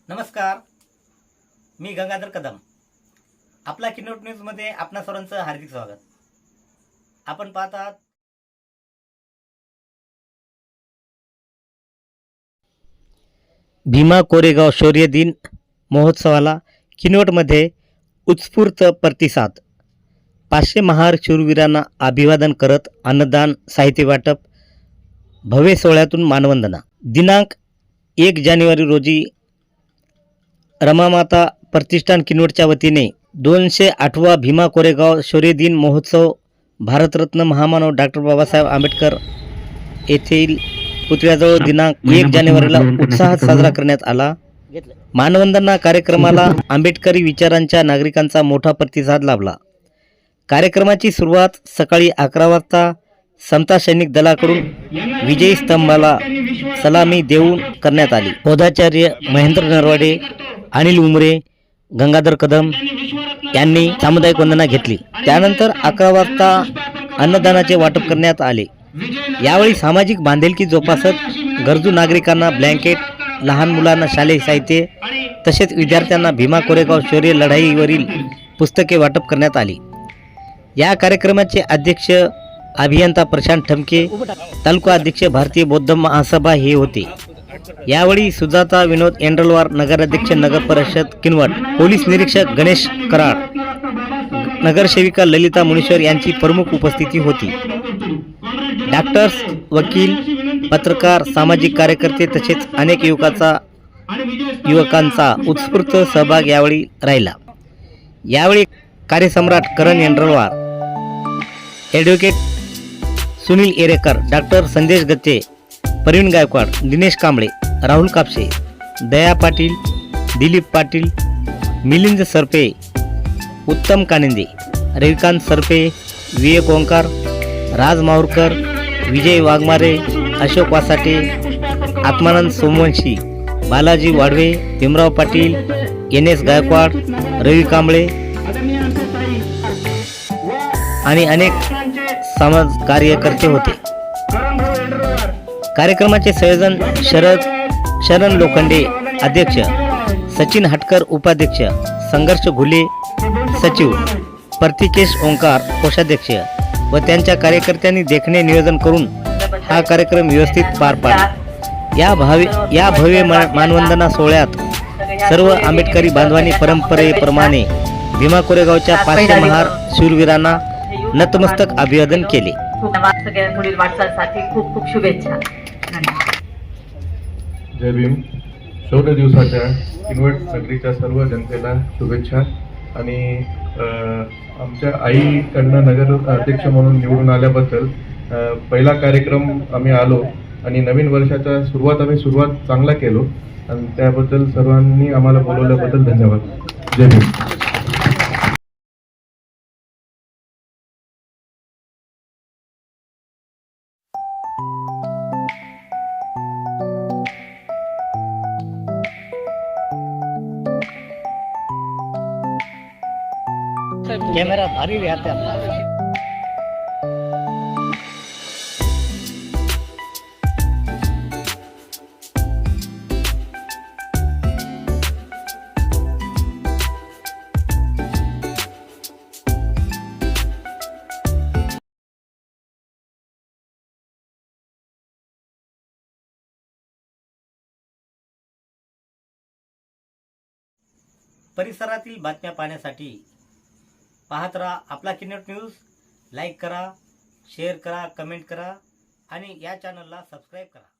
नमस्कार, मी गंगाधर कदम. आपला किनोट न्यूजमध्ये आपणा सर्वांचं हार्दिक स्वागत. आपण पाहत आहात भीमा कोरेगाव शौर्य दिन महोत्सवाला किनवटमध्ये उत्स्फूर्त प्रतिसाद. 500 महार शूरवीरांना अभिवादन करत अन्नदान, साहित्य वाटप, भव्य सोहळ्यातून मानवंदना. दिनांक 1 जानेवारी रोजी रमामाता प्रतिष्ठान किनवटच्या वतीने 208वा भीमा कोरेगाव शौर्य दिन महोत्सव भारतरत्न महामानव डॉक्टर बाबासाहेब आंबेडकर येथील पुतळ्याजवळ दिनांक 1 जानेवारीला उत्साहात साजरा करण्यात आला. मानवंदना कार्यक्रमाला आंबेडकरी विचारांच्या नागरिकांचा मोठा प्रतिसाद लाभला. कार्यक्रमाची सुरुवात सकाळी 11 वाजता समता सैनिक दलाकडून विजयी स्तंभाला सलामी देऊन करण्यात आली. पौधाचार्य महेंद्र नरवाडे, अनिल उमरे, गंगाधर कदम यांनी सामुदायिक वंदना घेतली. त्यानंतर 11 वाजता अन्नदानाचे वाटप करण्यात आले. यावेळी सामाजिक बांधिलकी जोपासत गरजू नागरिकांना ब्लँकेट, लहान मुलांना शालेय साहित्य तसेच विद्यार्थ्यांना भीमा कोरेगाव शौर्य लढाईवरील पुस्तके वाटप करण्यात आली. या कार्यक्रमाचे अध्यक्ष अभियंता प्रशांत ठमके, तालुका अध्यक्ष भारतीय बौद्ध महासभा हे होते. यावेळी सुजाता विनोद एंड्रलवार, नगराध्यक्ष नगर परिषद किनवट, पोलीस निरीक्षक गणेश कराड, नगरसेविका ललिता मुनीश्वर यांची प्रमुख उपस्थिती होती. डॉक्टर्स, वकील, पत्रकार, सामाजिक कार्यकर्ते तसेच अनेक युवकांचा उत्स्फूर्त सहभाग यावेळी राहिला. यावेळी कार्यसम्राट करण एंड्रलवार, ॲडव्होकेट सुनील एरेकर, डॉक्टर संदेश गच्चे, प्रवीण गायकवाड, दिनेश कांबळे, राहुल कापसे, दया पाटील, दिलीप पाटील, मिलिंद सरपे, उत्तम कानिंदे, रविकांत सरपे, विवेक ओंकार, राज माहुरकर, विजय वाघमारे, अशोक वासाटे, आत्मानंद सोमवंशी, बालाजी वाडवे, भीमराव पाटील, एन.एस. गायकवाड, रवी कांबळे आणि अनेक समाज कार्यकर्ते होते. कार्यक्रमाचे संयोजन शरण लोखंडे अध्यक्ष, सचिन हटकर उपाध्यक्ष, संघर्ष घुले सचिव, प्रतीकेश ओंकार कोषाध्यक्ष व त्यांच्या कार्यकर्त्यांनी देखणे नियोजन करून हा कार्यक्रम व्यवस्थित पार पाडला. या भव्य मानवंदना सोहळ्यात सर्व आंबेडकरी बांधवांनी परंपरेप्रमाणे भीमा कोरेगावच्या 500 महार शूरवीरांना नतमस्तक अभिवादन केले. सगळ्या पुढील वाटचालीसाठी खूप खूप शुभेच्छा. जय भीम. शौर्य दिवसाच्या किनवट नगरीच्या सर्व जनतेला शुभेच्छा. आणि आमच्या आईकडनं नगर अध्यक्ष म्हणून निवडून आल्याबद्दल पहिला कार्यक्रम आम्ही आलो आणि नवीन वर्षाचा सुरुवात चांगला केलो आणि त्याबद्दल सर्वांनी आम्हाला बोलवल्याबद्दल धन्यवाद. जय भीम. कॅमेरा भारी राहते आपला. परिसरातील बातम्या पाहण्यासाठी पाहत राहा आपला किनवट न्यूज. लाईक करा, शेअर करा, कमेंट करा आणि या चॅनलला सबस्क्राईब करा.